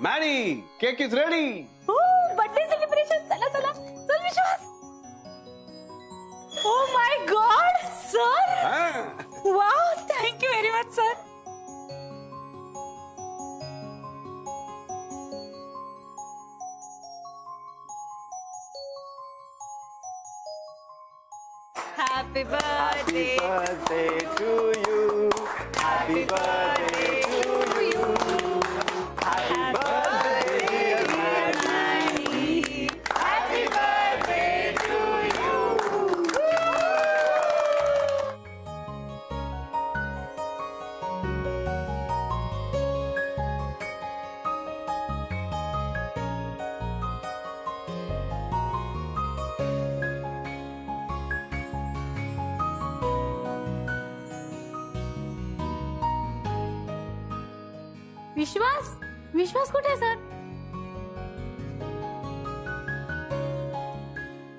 Maddy cake is ready. Birthday celebration. चला चला चल Vishwas. Oh my god sir. Wow thank you very much sir. Happy birthday to you. Happy birthday to you. Happy birthday happy birthday to you. Vishwas. Vishwas कुठे आहे sir?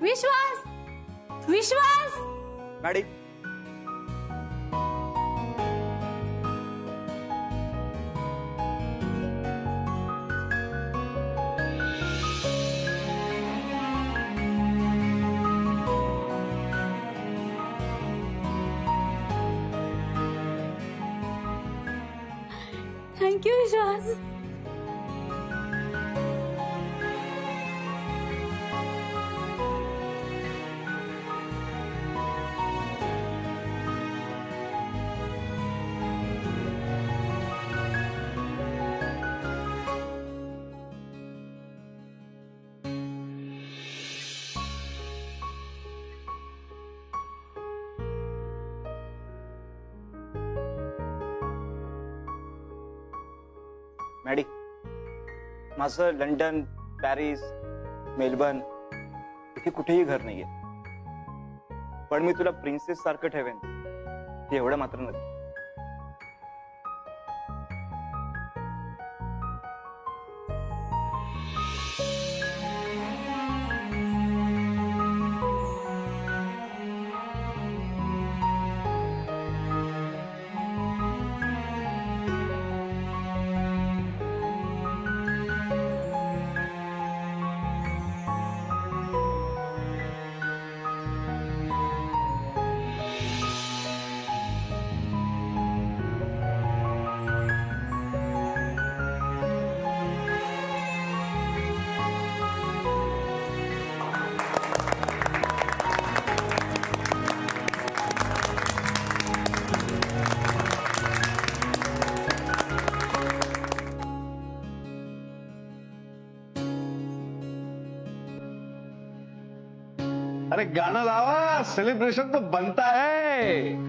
Vishwas. Vishwas. Maddy thank you Vishwas. Maddy माझं London, Paris, Melbourne इथे कुठेही घर नाहीये, पण मी तुला प्रिन्सेस सारखं ठेवेन हे एवढं मात्र नक्की. अरे गाना लावा, सेलिब्रेशन तो बनता है.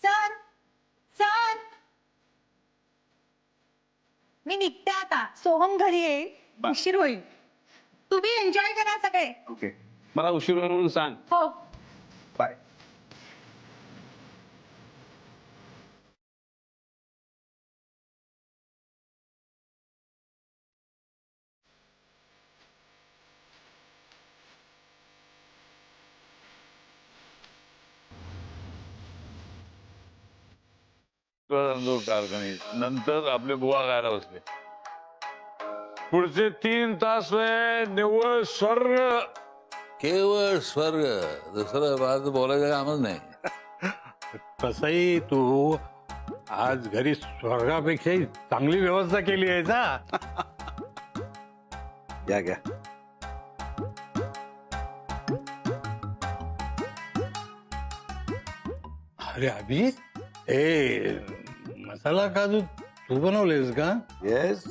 सर सर मी निघते आता. सोहम घरी येईल, उशीर होईल. तुम्ही एन्जॉय करा सगळे. ओके, मला उशीर होईल म्हणून सांग. हो. बाय. कारखाने नंतर आपले बुवा गायला बसले. पुढचे 3 तास निव्वळ स्वर्ग. केवळ स्वर्ग, दुसरं माझं बोलायचं कामच नाही. तसंही तू आज घरी स्वर्गापेक्षाही चांगली व्यवस्था केली आहे ना. घ्या घ्या. अरे अभिजित, मसाला काजू तू बनवलेस का? येस.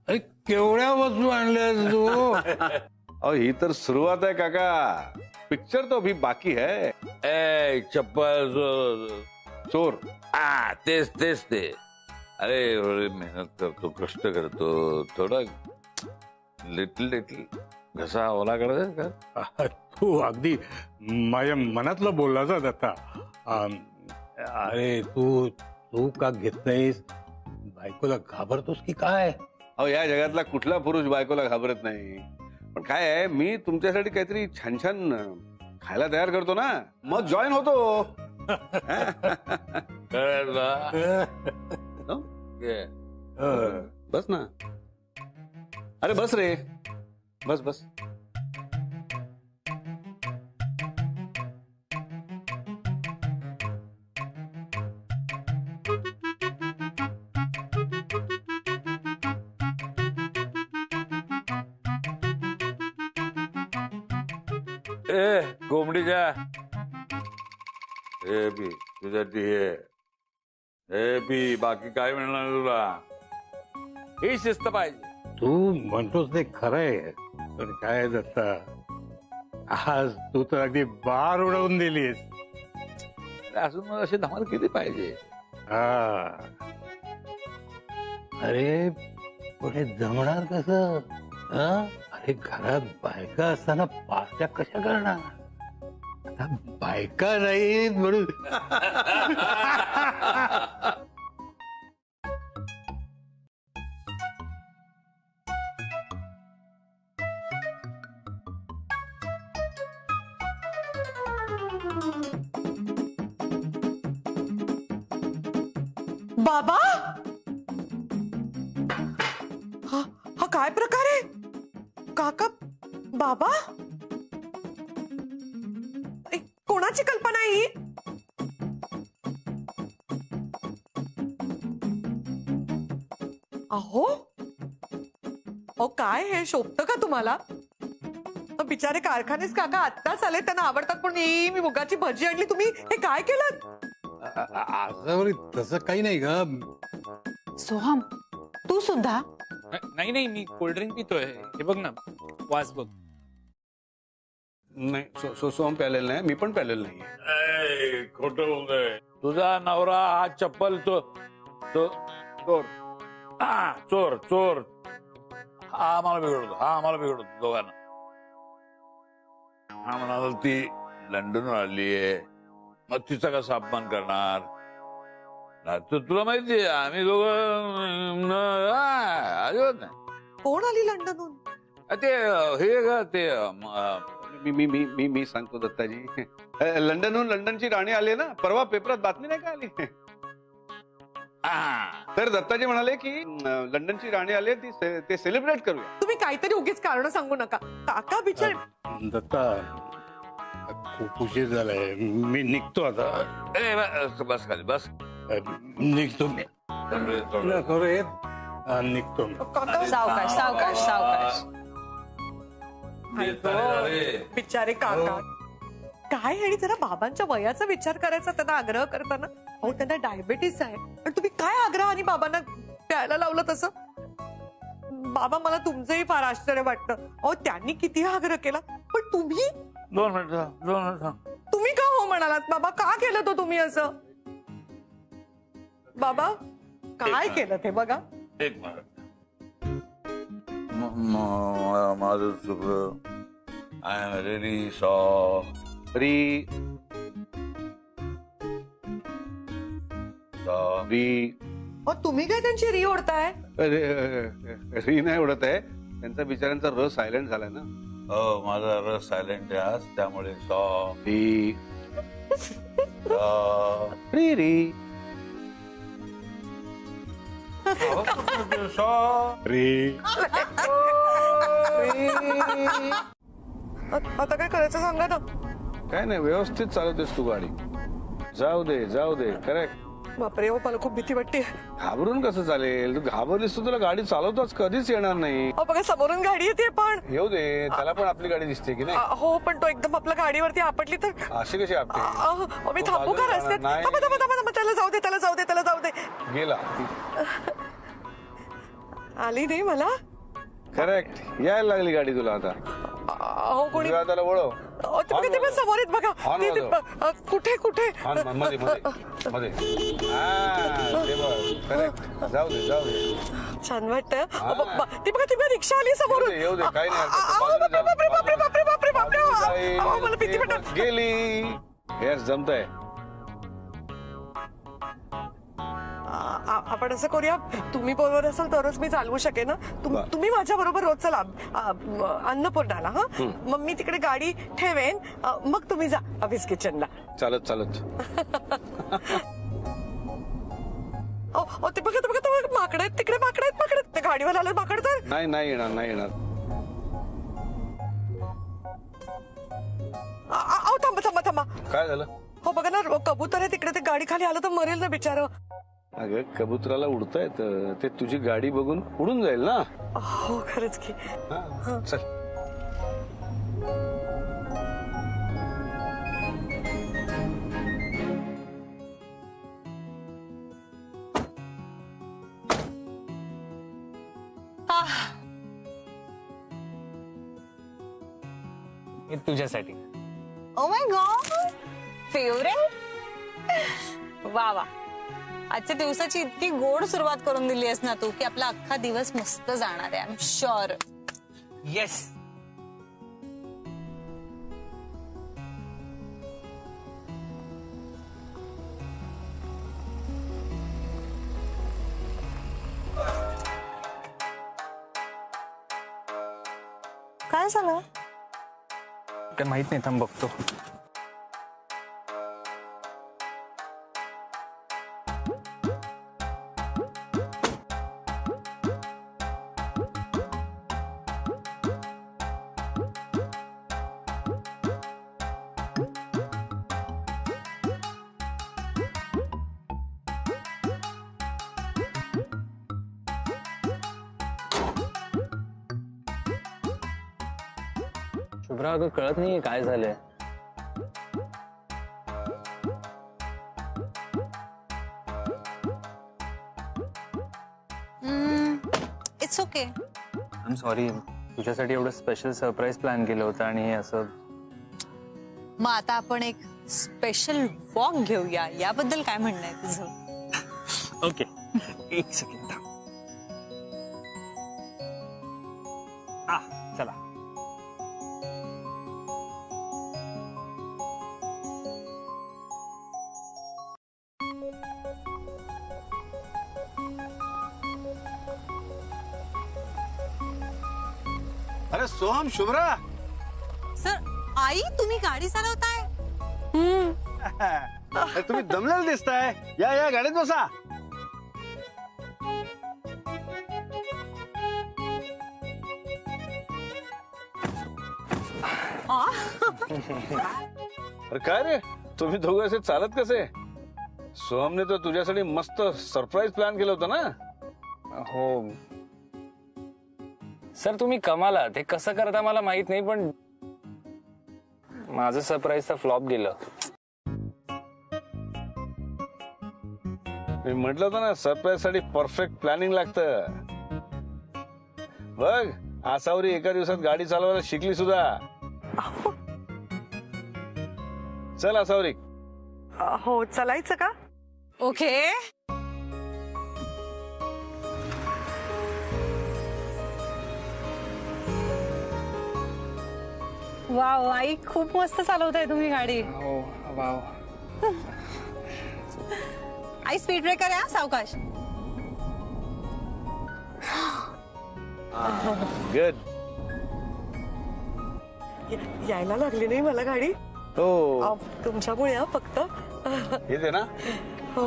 अरे केवढ्या वस्तू आणल्यास तू? अहो ही तर सुरुवात आहे काका. पिक्चर तो अभी बाकी है. ए चप्पल चोर. तेच तेच ते. अरे एवढी मेहनत करतो, कष्ट करतो, थोडा लिटल लिटल घसा ओला करत का? तू अगदी माझ्या मनातलं बोललास हा दत्ता. अरे तू का घेत नाहीस? बायकोला घाबरतोस की काय? अहो या जगातला कुठला पुरुष बायकोला घाबरत नाही. पण काय आहे, मी तुमच्यासाठी काहीतरी छान छान खायला तयार करतो ना, मग जॉईन होतो. कळलं ना? हो? ये. बस ना. अरे बस रे, बस बस. ए कोंबडीच्या हे पी तुझ्यासाठी हे पी. बाकी काय मिळणार तुला? ही शिस्त पाहिजे. तू म्हणतोस ते खरंय, पण काय दत्ता, आज तू तर अगदी बार उडवून दिलीस. अजून अशी धमाल केली पाहिजे. हा. अरे पुढे जमणार कसं? अरे घरात बायका असताना पार्ट्या कशा करणार? आता बायका नाहीत म्हणून. बाबा, हा काय प्रकार आहे? काका, बाबा, कोणाची कल्पना ही? अहो काय हे शोभतं का तुम्हाला? बिचारे कारखानेच काका आत्ताच आले, त्यांना आवडतात पण मी मुगाची भजी आणली, तुम्ही हे काय केलं? आजवर तसं काही नाही ग. सोहम, तू सुद्धा? नाही नाही, मी कोल्ड्रिंक पितोय. हे बघ ना, वास बघ. नाही सोहम प्यालेलं नाही, मी पण प्यालेलं नाही. खोट बोलतोय. तुझा नवरा हा चप्पल चोर चोर चोर हा आम्हाला बिघडतो दोघांना. हा म्हणाल ती लंडनहून आलीये, मग तिचा कसा अपमान करणार? तुला माहितीये आम्ही दोघं अजिबात नाही. कोण आली लंडनहून? ते हे ग ते मी सांगतो दत्ताजी. लंडनहून लंडनची राणी आली ना, परवा पेपरात बातमी नाही का आली? तर दत्ताजी म्हणाले की लंडनची राणी आली, ते सेलिब्रेट करूया. तुम्ही काहीतरी उगीच कारण सांगू नका काका. बिचार दत्ता, खूप उशीर झालाय, मी निघतो आता. बस खाली बस. निघतो मी. निघतो मी. सावकाश सावकाश सावकाश. बिचारे काका काय, आणि जरा बाबांच्या वयाचा विचार करायचा त्यांना आग्रह करताना. अहो त्यांना डायबिटीस आहे, पण तुम्ही काय आग्रह आणि बाबांना प्यायला लावलं तसं? बाबा, मला तुमचंही फार आश्चर्य वाटतं. अहो त्यांनी किती आग्रह केला, पण तुम्ही 2 मिनिट. तुम्ही का हो म्हणालात? बाबा का केलं तो तुम्ही असं? बाबा काय केलं ते बघा. एक मिनिट. माझं चुकलं. I am really sorry. तुम्ही काय त्यांची री ओढताय? री नाही उडत आहे, त्यांचा बिचाऱ्यांचा र सायलेंट झालाय ना. हो, माझा रस सायलेंट आहे आज, त्यामुळे सॉरी. री आता काय करायचं सांगा ना. काय नाही, व्यवस्थित चालवतेस तू गाडी. जाऊ दे करेक्ट. बापरे हो, मला खूप भीती वाटते. घाबरून कसं चालेल? तू घाबरलीस तर तुला गाडी चालवताच कधीच येणार नाही. अहो बघा समोरून गाडी येते पण. येऊ दे, त्याला पण आपली गाडी दिसते की नाही? हो पण तो एकदम आपल्या गाडीवरती आपटली तर. अशी कशी आपटे? अहो, मी तो थांबू का बाजूला रस्त्यात? नाही. थांबा थांबा थांबा थांबा, त्याला जाऊ दे, त्याला जाऊ दे, त्याला जाऊ दे. गेला. आली नाही मला. करेक्ट, यायला लागली गाडी तुला आता. अहो कोणी उजव्या हाताला वळव. अहो, ते बघा, ते बघा, समोर आहेत बघा. हॉर्न ते- वाजव. कुठे कुठे मध्ये मध्ये मध्ये. हा, ते बघ. करेक्ट. जाऊ दे जाऊ दे. छान वाटतं. ती बघा रिक्षा आली समोरून. येऊ दे, काही नाही हरकत. अहो, बापरे बापरे बापरे बापरे बापरे बापरे. जाईल. अहो, मला भीती ते वाटत. बघ, गेली. हेच जमतंय. आपण असं करूया, तुम्ही बरोबर असाल तरच मी चालवू शकेन ना. बा. तुम्ही माझ्या बरोबर रोज चला अन्नपूर्णाला. हा मग मी तिकडे गाडी ठेवेन. मग तुम्ही जा अभिस किचनला. चालत चालत. ते बघा माकड आहेत तिकडे, माकड आहेत. ते गाडीवर आलं माकड तर. नाही नाही येणार नाही येणार. अहो थांबा. काय झालं? हो बघा ना, कबूतर आहे तिकडे. ते गाडी खाली आलं तर मरेल ना बिचारं. अगं कबुतराला उडता येतं, ते तुझी गाडी बघून उडून जाईल ना. हो खरंच की. हा, चल. हे तुझ्यासाठी. ओ माय गॉड, फेवरेट. वा वा, आजच्या दिवसाची इतकी गोड सुरुवात करून दिली आहेस ना तू, की आपला अख्खा दिवस मस्त जाणार आहे. I am sure. येस. काय झालं? काय माहित नाही, थांब बघतो. शुभ्रा, अगं कळत नाहीये काय झालंय. It's okay. I am sorry, तुझ्यासाठी एवढं स्पेशल सरप्राईज प्लॅन केलं होतं आणि हे असं. मग आता आपण एक स्पेशल वॉक घेऊया, याबद्दल काय म्हणणं आहे तुझं? ओके, एक सेकंड. चला. अरे सोहम, शुभ्रा. सर, आई तुम्ही गाडी चालवताय? अरे, तुम्ही दमलेलं दिसताय. या गाडीत बसा. अरे काय रे, तुम्ही दोघं असे चालत कसे? सोहमने तर तुझ्यासाठी मस्त सरप्राईज प्लॅन केलं होतं ना. हो सर, तुम्ही कमाला. ते कसं करता मला माहित नाही, पण माझं सरप्राईज तर फ्लॉप गेलं. मी म्हटलं होतं ना, सरप्राईज साठी परफेक्ट प्लॅनिंग लागतं. बघ, आसावरी एका दिवसात गाडी चालवायला शिकली सुद्धा. चल आसावरी. हो चलायचं का? ओके. वाव, आई खूप मस्त चालवताय तुम्ही गाडी. हो, वाव. आई स्पीड ब्रेकर आहे, सावकाश. गुड. यायला लागली नाही मला गाडी. हो, तुमच्यामुळे फक्त. येते ना. हो.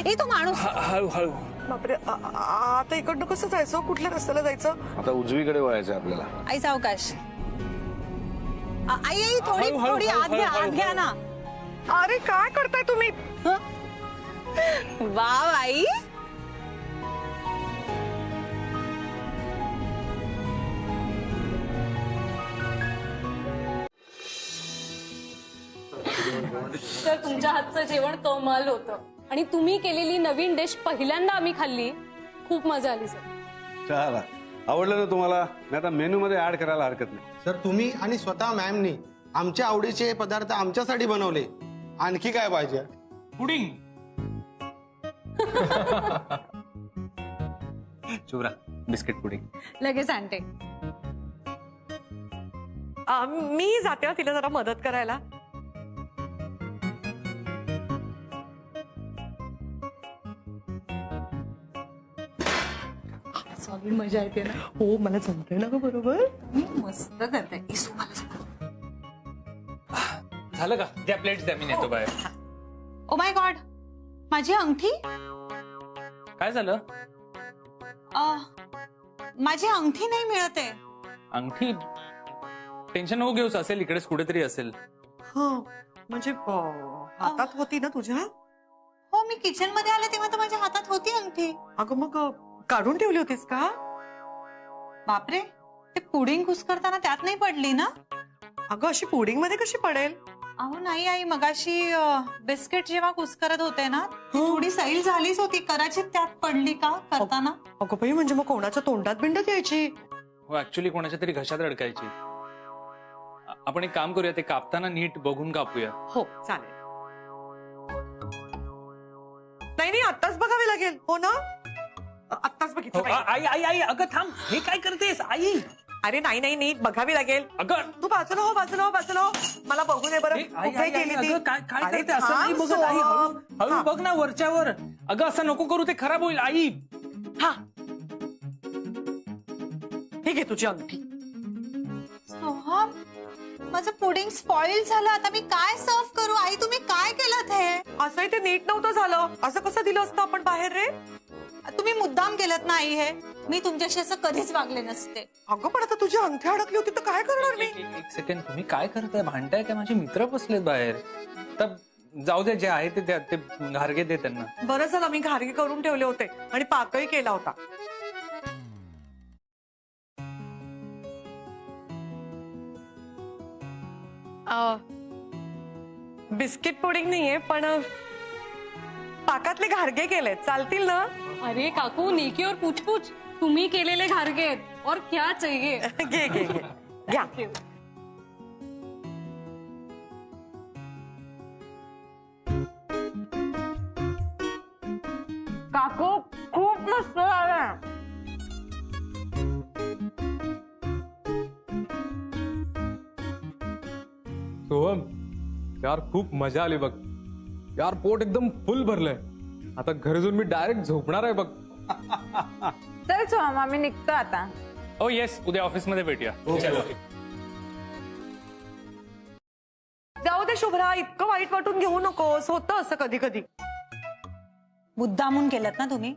ए तो माणूस. हळू. बापरे, आता इकडनं कसं जायचं? कुठल्या रस्त्याला जायचं? आता उजवीकडे वळायचं आपल्याला. आई सावकाश. आई थोडी हळू, थोडी आत घ्या, हळू, आत घ्या ना. अरे काय करताय तुम्ही? वा बाई. तर तुमच्या हातचं जेवण कमाल होतं आणि तुम्ही केलेली नवीन डिश पहिल्यांदा आम्ही खाल्ली. खूप मजा आली सर. चला, आवडलं ना तुम्हाला? मी आता मेनू मध्ये ऍड करायला हरकत नाही. सर तुम्ही आणि स्वतः मॅमनी आमच्या आवडीचे पदार्थ आमच्यासाठी बनवले. आणखी काय पाहिजे? पुडिंग. Shubhra, biscuit pudding. लगेच आणते. मी जाते हं तिला जरा मदत करायला. सॉलिड मजा येते ना. हो मला जमतंय ना ग बरोबर. मस्त करते. झालं का? त्या प्लेट्स द्या, मी नेतो बाहेर. ओ माय गॉड, माझी अंगठी. काय झालं? माझी अंगठी नाही मिळत आहे. अंगठी? टेन्शन नको घेऊस, असेल इकडेच कुठेतरी असेल. हा म्हणजे हातात होती ना तुझ्या? हो, मी किचन मध्ये आले तेव्हा तर माझ्या हातात होती अंगठी. अगं मग काढून ठेवली होतीस का? बापरे, ते पुडिंग कुस्करताना त्यात नाही पडली ना? अगं अशी पुडिंग मध्ये कशी पडेल? अहो नाही आई, मगाशी बिस्किट जेव्हा कुस्करत होते ना, थोडी सैल झालीच होती, कदाचित त्यात पडली का करताना. अगं बाई, म्हणजे मग कोणाच्या तोंडात बिंडत यायची? हो, ऍक्च्युली कोणाच्या तरी घशात अडकायची. आपण एक काम करूया, ते कापताना नीट बघून कापूया. हो चालेल. नाही नाही, आत्ताच बघावी लागेल. हो ना, आत्ताच बघितलं पाहिजे. आई आई आई, अगं थांब, हे काय करतेस आई? अरे नाही नाही, नीट बघावी लागेल. अगं तू बाजूला हो, बाजूला हो, बाजूला हो. मला बघू दे बरं. आई, आई, कुठे आई, गेली ती? अगं, काय काय अरे करते? असं नाही थांब, बघत आई. सोहम. हळू हा. बघ ना वरच्यावर. अगं असं नको करू, ते खराब होईल आई. हा, ही घे तुझी अंगठी. सोहम, माझं पुडिंग स्पॉइल झालं. आता मी काय सर्व करू? आई तुम्ही काय केलं हे? असंही ते नीट नव्हतं झालं. असं कसं दिलं असतं आपण बाहेर रे? तुम्ही मुद्दाम केलं ना आई हे? मी तुमच्याशी असं कधीच वागले नसते. अगं पण आता तुझी अंगठी अडकली होती तर काय करणार मी? एक सेकंड, तुम्ही काय करताय? भांडताय काय? माझे मित्र बसलेत बाहेर. तर जाऊ दे, जे आहे ते द्या, ते घारगे दे त्यांना. बरं झालं मी घारगे करून ठेवले होते आणि पाकही केला होता. बिस्किट पुडिंग नाहीये, पण पाकातले घारगे केले, चालतील ना? अरे काकू, नेकी और पूछ पूछ. तुम्ही केलेले घारगे आहेत. और क्या चाहिए? घे घे घे घ्या. काकू खूप मस्त झालं. सोहम, यार खूप मजा आली बघ. यार पोट एकदम फुल भरलंय. आता घरी जाऊन मी डायरेक्ट झोपणार आहे बघ. चल सोहम, आम्ही निघतो आता. हो येस, उद्या ऑफिसमध्ये भेटूया. चलो. जाऊ दे शुभ्रा, इतकं वाईट वाटून घेऊ नकोस. होतं असं कधी कधी. मुद्दामून केलं ना तुम्ही?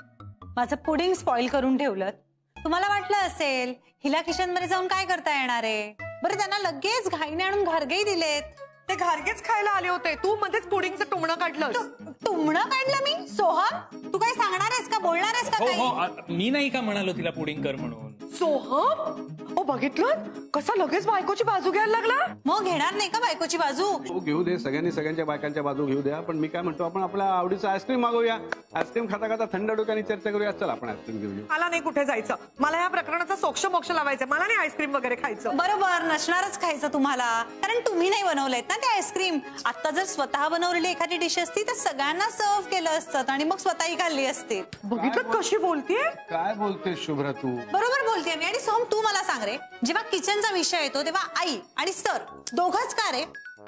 माझं पुडिंग स्पॉइल करून ठेवलं. तुम्हाला वाटलं असेल हिला किचन मध्ये जाऊन काय करता येणार आहे? बरं, त्यांना लगेच घाईने आणून घारगेही दिलेत. ते घारगेच खायला आले होते, तू मध्येच पुडिंगचं टुमणं काढलंस. तुमणं काढलं मी? सोहम, तू काय सांगणार आहेस का, बोलणार आहेस का हो काही? हो, मी नाही का म्हणालो तिला पुडिंग कर म्हणून? सोहम, ओ बघितलं कसा लगेच बायकोची बाजू घ्यायला लागला? मग घेणार नाही का बायकोची बाजू? हो, घेऊ दे, सगळ्यांनी सगळ्यांच्या बायकांच्या बाजू घेऊ द्या. पण मी काय म्हणतो, आपण आपल्या आवडीचं आईस्क्रीम मागवूया. आईस्क्रीम खाता खाता थंड डोक्याने चर्चा करूया. चल आपण आईस्क्रीम घेऊया. मला नाही कुठे जायचं. मला या प्रकरणाचा सोक्ष मोक्ष लावायचं. मला नाही आईस्क्रीम वगैरे खायचं. बरोबर, नसणारच खायचं तुम्हाला, कारण तुम्ही नाही बनवलेत ना ते आईस्क्रीम. आता जर स्वतः बनवलेली एखादी डिश असती तर सगळ्यांना सर्व केलं असतं आणि मग स्वतःही खाल्ली असती. बघितलं कशी बोलतीये? काय बोलते शुभ्रा तू? बरोबर बोलते मी. आणि सोहम, तू मला सांग रे, जेव्हा किचनचा विषय येतो तेव्हा आई आणि सर दोघंच का रे?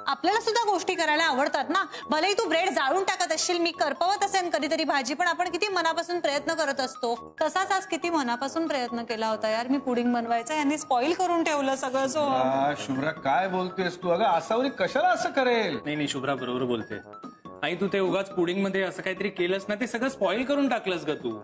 आपल्याला सुद्धा गोष्टी करायला आवडतात ना. भलेही तू ब्रेड जाळून टाकत असशील, मी करपवत असेल कधीतरी भाजी, पण आपण किती मनापासून प्रयत्न करत असतो. तसाच आज किती मनापासून प्रयत्न केला होता यार मी पुडिंग बनवायचा. यांनी स्पॉइल करून ठेवलं सगळं. सोहम, शुभ्रा काय बोलतेस तू? अगं असावरी कशाला असं करेल? नाही नाही, शुभ्रा बरोबर बोलते. आई तू ते उगाच पुडिंग मध्ये असं काहीतरी केलंस ना, ते सगळं स्पॉइल करून टाकलंस ग तू.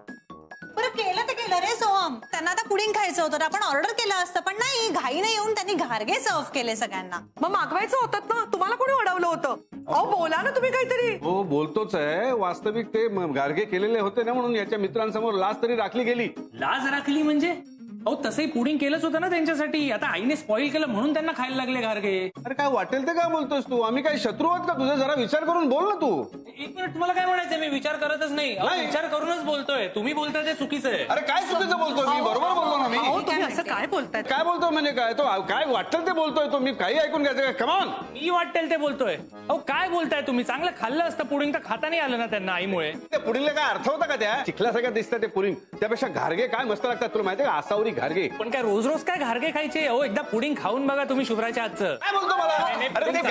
बरं केलं ते केलं रे सोहम. त्यांना आता पुडिंग खायचं होतं, आपण ऑर्डर केलं असतं, पण नाही, घाईने येऊन त्यांनी घारगे सर्व केले सगळ्यांना. मग मागवायचं होतं ना, तुम्हाला कोणी अडवलं होतं? अहो बोला ना तुम्ही काहीतरी. हो बोलतोच आहे, वास्तविक ते गारगे केलेले होते ना, म्हणून याच्या मित्रांसमोर लाज तरी राखली गेली. लाज राखली म्हणजे? अहो तसंही पुडिंग केलंच होतं ना त्यांच्यासाठी. आता आईने स्पॉइल केलं म्हणून त्यांना खायला लागले घारगे. अरे काय वाटेल ते काय बोलतोस तू? आम्ही काय शत्रू आहोत का तुझा? जरा विचार करून बोल ना तू. एक मिनिट, तुम्हाला काय म्हणायचंय? मी विचार करतच नाही. अहो, नाही. विचार करूनच बोलतोय. तुम्ही बोलताय ते चुकीचं आहे. अरे काय चुकीचं बोलतोय मी? बरोबर बोलतो ना मी. अहो तुम्ही असं काय बोलताय? काय बोलतोय म्हणजे काय? तो काय वाटेल ते बोलतोय तो. मी काही ऐकून घ्यायचं का? कमान. मी वाटेल ते बोलतोय. अहो काय बोलताय तुम्ही? चांगलं खाल्लं असतं पुडिंग तर खाता नाही आलं ना त्यांना आईमुळे. त्या पुडिंगला काय अर्थ होता का? त्या चिखल्यासारखं दिसतं ते पुडिंग. त्यापेक्षा घारगे काय मस्त लागतात तुला माहितीये का? आसावरी घारगे. पण काय रोज रोज काय घारगे खायचे? अहो एकदा पुडिंग खाऊन बघा तुम्ही शुभ्राच्या हातचं. काय बोलतो मला? अरे ते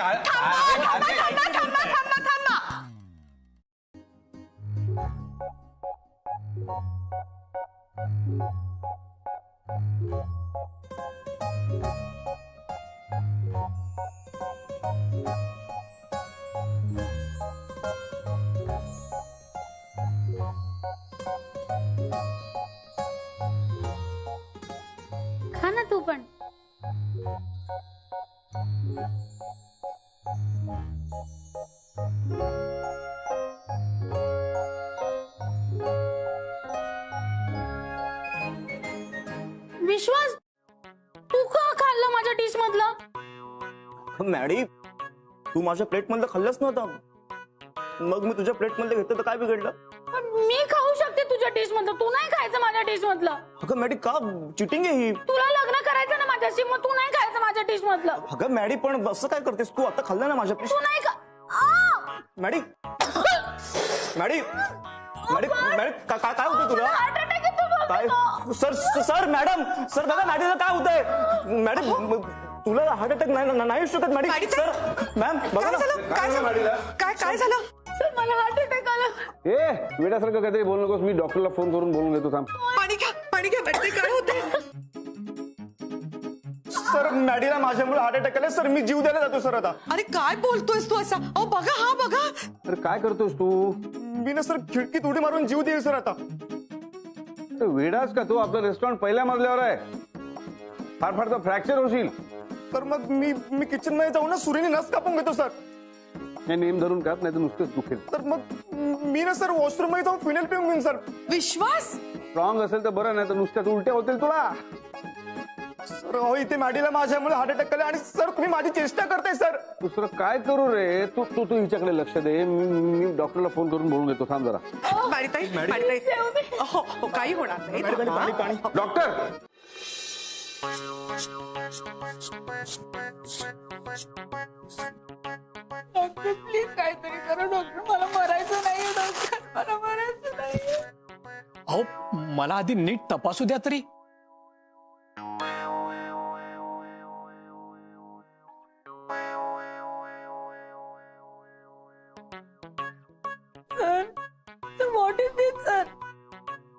खा ना तू पण. विश्वास, तू का खाल्लं माझ्या डिश मधलं? मॅडी, तू माझ्या प्लेट मधलं खाल्लंच नव्हतं. मग मी तुझ्या प्लेट मधलं घेतलं तर काय बिघडलं? पण मी खाऊ शकते तुझ्या डिश मधलं, तू नाही खायचं माझ्या डिश मधलं. अगं मॅडी, का चिटिंग आहे ही? तुला लग्न करायचं ना माझ्याशी, मग तू नाही खायचं माझ्या डिश मधलं. अगं मॅडी, पण असं काय करतेस तू? आता खाल्लं ना माझ्या प्लेट. तू नाही मॅडी मॅडी मॅडी मॅडी काय होतं तुला? काय सर सर मॅडम सर बघा मॅडीला काय होतंय. मॅडम तुला हार्ट अटॅक नाही शकत मॅडी. सर मॅम बघा ना. काय झालं? सर मला हार्ट अटॅक आला. ए वेड्यासारखं काहीतरी बोलू नकोस. मी डॉक्टरला फोन करून बोलून घेतो. थांब. पाणी घ्या मॅडी, काय होतंय? सर मॅडीला माझ्यामुळे हार्ट अटॅक आला. सर मी जीव द्यायला जातो सर आता. अरे काय बोलतोयस तू असा? अहो बघा, हा बघा. अरे काय करतोस तू? मी ना सर खिडकीत उडी मारून जीव देईल सर आता. वेडाच का तू? आपलं रेस्टॉरंट पहिल्या मजल्यावर आहे. फार फार तर फ्रॅक्चर होशील. तर मग मी किचन मध्ये जाऊन ना सुरीने नस कापून घेतो सर. हे नेम धरून काप, नाही तर नुसतेच दुखेल. तर मग मी ना सर वॉशरूम मध्ये जाऊन फिनेल पिऊन घेईन सर. विश्वास, स्ट्रॉंग असेल तर बरं, नाही तर नुसत्याच उलट्या होतील तुला. सर अहो इथे मॅडीला माझ्यामुळे हार्ट अटॅक आला आणि सर तुम्ही माझी चेष्टा करताय सर. दुसरं काय करू रे? तू तू तू हिच्याकडे लक्ष दे. मी डॉक्टरला फोन करून बोलून घेतो. थांब जरा. माडीताई, हो काही होणार नाही. पाणी. डॉक्टर प्लीज काहीतरी करा डॉक्टर, मला मरायचं नाही. डॉक्टर मला मरायचं नाही. अहो मला आधी नीट तपासू द्या तरी. Sir what is this sir?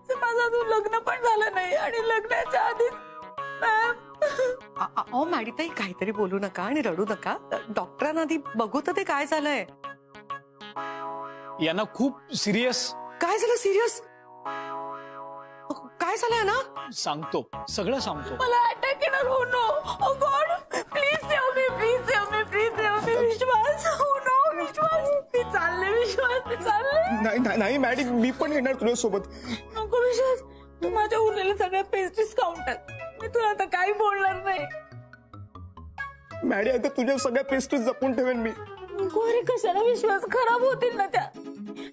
Sir माझं अजून लग्न पण झालं नाही आणि लग्नाच्या आधीच अहो मॅडीताई, काहीतरी बोलू नका आणि रडू नका. डॉक्टरांना आधी बघू तर ते काय झालंय. यांना खूप सिरियस. काय झालं सिरियस? काय झालंय ना? सांगतो, सगळं सांगतो. मला अटॅक येणार. Oh no, oh god, please save me, please save me, please save me. Vishwas, oh no विश्वास, मी चालले. विश्वास मी चालले. नाही मॅडी, मी पण येणार तुझ्या सोबत. नको विश्वास, तू माझ्या उरलेल्या सगळ्या पेस्ट्रीज खाऊन टाक. मी तुला आता काही बोलणार नाही. मॅडी आता तुझ्या सगळ्या पेस्ट्रीज जपून ठेवेन मी. अरे कशाला? विश्वास खराब होतील ना त्या.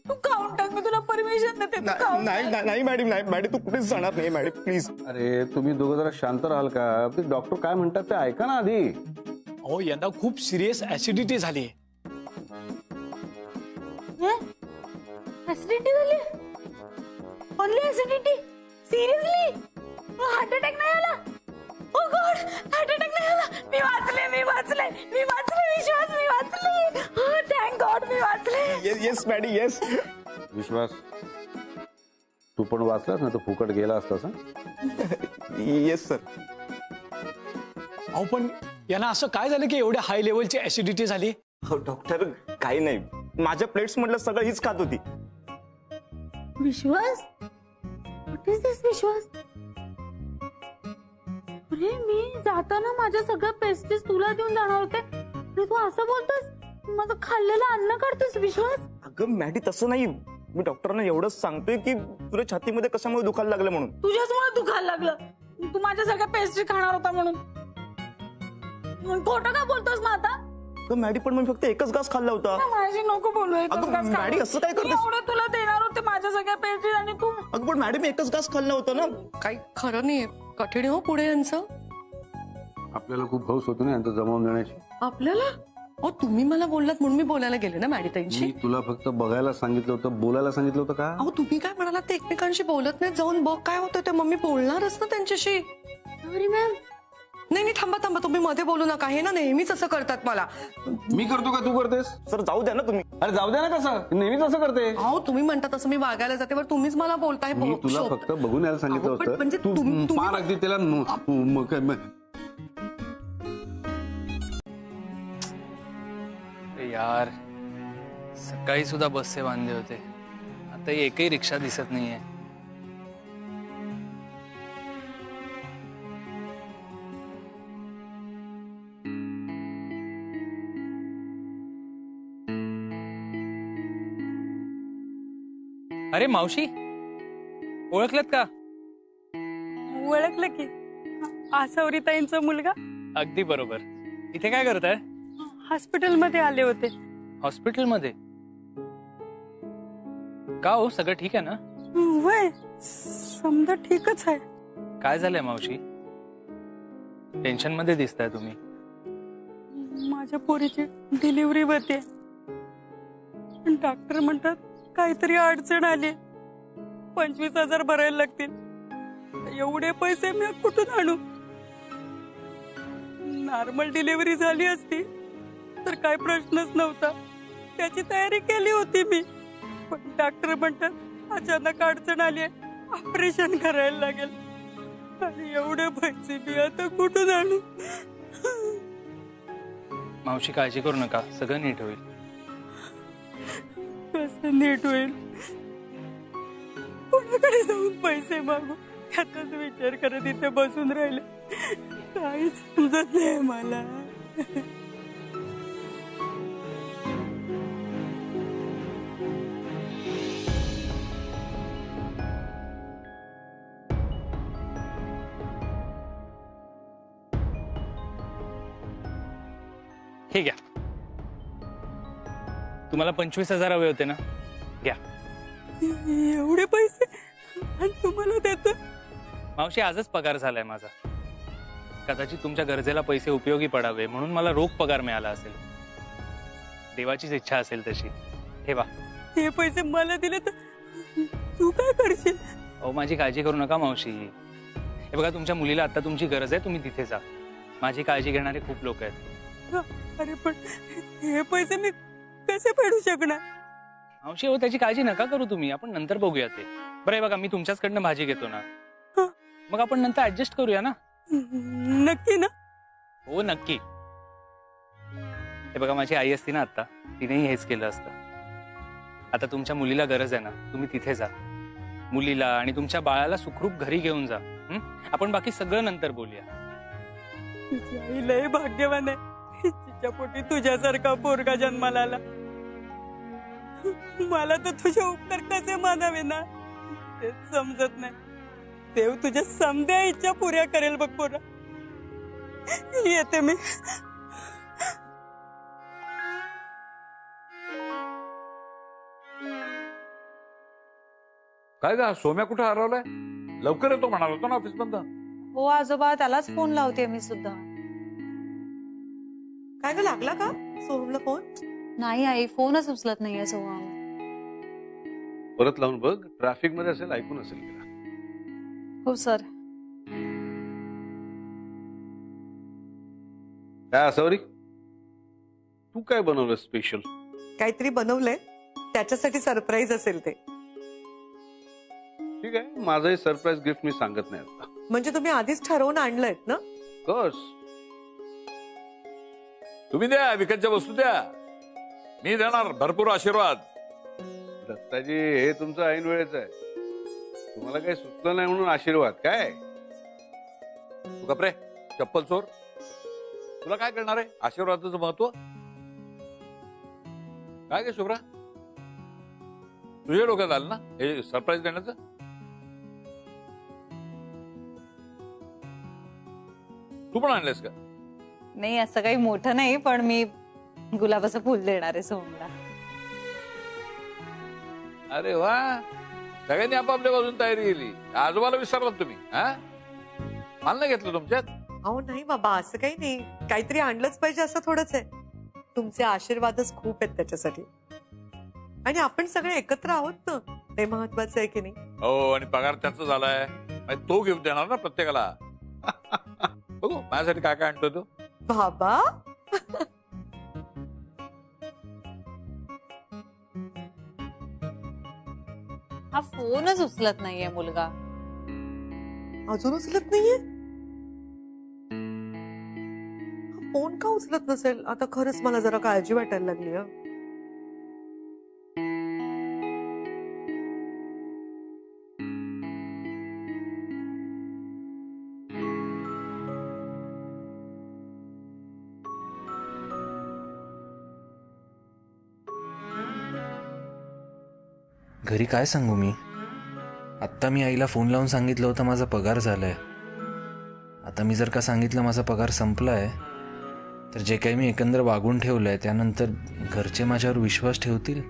तू खाऊन टाक, मी तुला परमिशन देते. नाही मॅडम, नाही मॅडी, तू कुठेच जाणार नाही मॅडी, प्लीज. अरे तुम्ही दोघं जरा शांत राहाल का? ते डॉक्टर काय म्हणतात ते ऐका ना आधी. अहो यांना खूप सिरियस ऍसिडिटी झाली. ऍसिडिटी झाली? Only acidity? Seriously? Heart attack नाही आला? ओ गॉड, हार्ट अटॅक नाही आला. मी वाचले विश्वास, मी वाचले. थँक गॉड, मी वाचले. Yes Maddy, yes. विश्वास, तू पण वाचलास ना तर फुकट गेला असतास. Yes sir. अहो पण यांना असं काय झालं की एवढ्या हाय लेवलची ऍसिडिटी झाली? डॉक्टर काही नाही, माझ्या प्लेट्स मधलं सगळं हीच खात होती. विश्वास, व्हॉट इज दिस विश्वास? अरे मी जाताना माझ्या सगळ्या पेस्ट्रीज तुला देऊन जाणार होते, आणि तू असं बोलतोस, माझं खाल्लेलं अन्न काढतोस विश्वास? अगं मॅडी तसं नाही, मी डॉक्टरांना एवढंच सांगतोय की तुला छातीमध्ये कशामुळे दुखायला लागलं म्हणून. तुझ्याचमुळे दुखायला लागलं, तू माझ्या सगळ्या पेस्ट्री खाणार होता म्हणून. खोटं का बोलतोस मग आता? अगं मॅडी पण मी फक्त एकच घास खाल्ला होता. माझी नको बोलू. अगं मॅडी असं काय करतेस? एवढं तुला देणार होते माझ्या सगळ्या पेस्ट्री आणि तू. अगं पण मॅडी मी एकच घास खाल्ला होता ना. काही खरं नाही, कठीण हो पुढे यांचं. आपल्याला खूप हौस होती ना यांचं जमावून देण्याची. आपल्याला? अहो तुम्ही मला बोललात म्हणून मी बोलायला गेले ना मॅडीताईंशी. मी तुला फक्त बघायला सांगितलं होतं, बोलायला सांगितलं होतं का? अहो तुम्ही काय म्हणालात ते एकमेकांशी बोलत नाही, जाऊन बघ काय होतं ते. मम्मी बोलणारच ना त्यांच्याशी. Sorry ma'am. नाही नाही थांबा थांबा, तुम्ही मध्ये बोलू नका. हे ना नेहमीच असं करतात मला. मी करतो का तू करतेस? सर जाऊ द्या ना तुम्ही. अरे जाऊ द्या ना, कसं नेहमीच असं करते. अहो तुम्ही म्हणता तसं मी वागायला जाते, बरं तुम्हीच मला बोलताय. मी तुला फक्त बघून यायला सांगितलं अहो, पण होतं. म्हणजे तू तुम्ही- पार अगदी त्याला यार, सकाळी सुद्धा बसचे वांदे होते, आता एकही रिक्षा दिसत नाहीये. अरे मावशी, ओळखलत का? ओळखलं की, आसावरीताईंचा मुलगा. अगदी बरोबर. इथे काय करताय? हॉस्पिटलमध्ये आले होते. हॉस्पिटलमध्ये? का हो, सगळं ठीक आहे ना? वय समजा ठीकच आहे. काय झालंय मावशी? टेन्शन मध्ये दिसताय तुम्ही. माझ्या पोरीची डिलिव्हरी होते, डॉक्टर म्हणतात काहीतरी अडचण आली, 25,000 भरायला लागतील. एवढे पैसे मी कुठून आणू? नॉर्मल डिलिव्हरी झाली असती तर काय प्रश्नच नव्हता, त्याची तयारी केली होती मी. पण डॉक्टर म्हणतात अचानक अडचण आली आहे, ऑपरेशन करायला लागेल, आणि एवढे पैसे मी आता कुठून आणू? मावशी काळजी करू नका, सगळं नीट होईल. कसं नीट होईल? कोणाकडे जाऊन पैसे मागू त्याचाच विचार करत इथे बसून राहिले. काही समजत नाही मला. हे घ्या, तुम्हाला 25,000 हवे होते ना, घ्या. एवढे पैसे आणि तुम्हाला देतो? मावशी, आजच पगार झालाय माझा. कदाचित तुमच्या गरजेला पैसे उपयोगी पडावे म्हणून मला रोख पगार मिळाला असेल. देवाचीच इच्छा असेल तशी. ठेवा. हे पैसे मला दिले तर तू काय करशील? अहो, माझी काळजी करू नका मावशी. हे बघा, तुमच्या मुलीला आता तुमची गरज आहे, तुम्ही तिथे जा. माझी काळजी घेणारे खूप लोक आहेत. अरे पण हे पैसे मी कसे फेडू शकणार? मावशी, हो, त्याची काळजी नका करू तुम्ही, आपण नंतर बघूया ते. बरं, बघा, मी तुमच्याचकडनं भाजी घेतो ना, मग आपण नंतर ऍडजस्ट करूया ना. नक्की ना? हो, नक्की. हे बघा, माझी आई असती ना आता, तिनेही हेच केलं असतं. आता तुमच्या मुलीला गरज आहे ना, तुम्ही तिथे जा. मुलीला आणि तुमच्या बाळाला सुखरूप घरी घेऊन जा. आपण बाकी सगळं नंतर बोलूया. तुझी आई लय भाग्यवान आहे, तिच्या पोटी तुझ्यासारखा पोरगा जन्माला आला. मला तर तुझे उपकार कसे मानावे ना तेच समजत नाही. देव तुझ्या समध्या इच्छा पुऱ्या करेल बघ पोरा. येते मी. काय गा, सोम्या कुठे हरवलाय? लवकर येतो म्हणाला होता ना ऑफिस मधनं. हो आजोबा, त्यालाच फोन लावते मी सुद्धा. काय ग, लागला का सोहमला फोन? नाही आई, फोनच उचलत नाहीये सोहम. परत लावून बघ, ट्रॅफिक मध्ये असेल, ऐकून असेल तिला. हो सर. काय असावरी, तू काय बनवलं स्पेशल? काहीतरी बनवलंय, त्याच्यासाठी सरप्राईज असेल ते. ठीक आहे, माझंही सरप्राईज गिफ्ट मी सांगत नाही आता. म्हणजे तुम्ही आधीच ठरवून आणलंयत ना? कस? तुम्ही द्या, विकतच्या वस्तू द्या, मी देणार भरपूर आशीर्वाद. दत्ताजी, हे तुमचं ऐन वेळेच आहे. तुम्हाला काही सुचलं नाही म्हणून आशीर्वाद काय? तू कपरे चप्पल चोर, तुला काय करणार आहे आशीर्वादाचं महत्व? काय काय शुभ्रा, तुझ्या डोक्यात आलं ना हे सरप्राईज देण्याचं? तू पण आणलेस का? नाही असं काही मोठं नाही, पण मी गुलाबाचं फुल देणार आहे सोहमला. अरे वा, सगळ्यांनी आपापल्या बाजून तयारी केली. आजोबाला विसरलात तुम्ही? हा, मला नाही घेतलं तुमच्यात? अहो नाही बाबा, असं काही नाही, काहीतरी आणलंच पाहिजे असं थोडंच आहे. तुमचे आशीर्वादच खूप आहेत त्याच्यासाठी. आणि आपण सगळे एकत्र आहोत ना, ते महत्वाचं आहे की नाही? हो, आणि पगार त्याचा झालाय, तो गिफ्ट देणार ना प्रत्येकाला. बघू माझ्यासाठी काय काय आणतो तो. बाबा हा फोनच उचलत नाहीये मुलगा. अजून उचलत नाहीये? फोन का उचलत नसेल? आता खरंच मला जरा काळजी वाटायला लागली. घरी काय सांगू मी? आत्ता मी आईला फोन लावून सांगितलं होतं माझा पगार झालाय. आता मी जर का सांगितलं माझा पगार संपलाय, तर जे काही मी एकंदर वागून ठेवलंय त्यानंतर घरचे माझ्यावर विश्वास ठेवतील?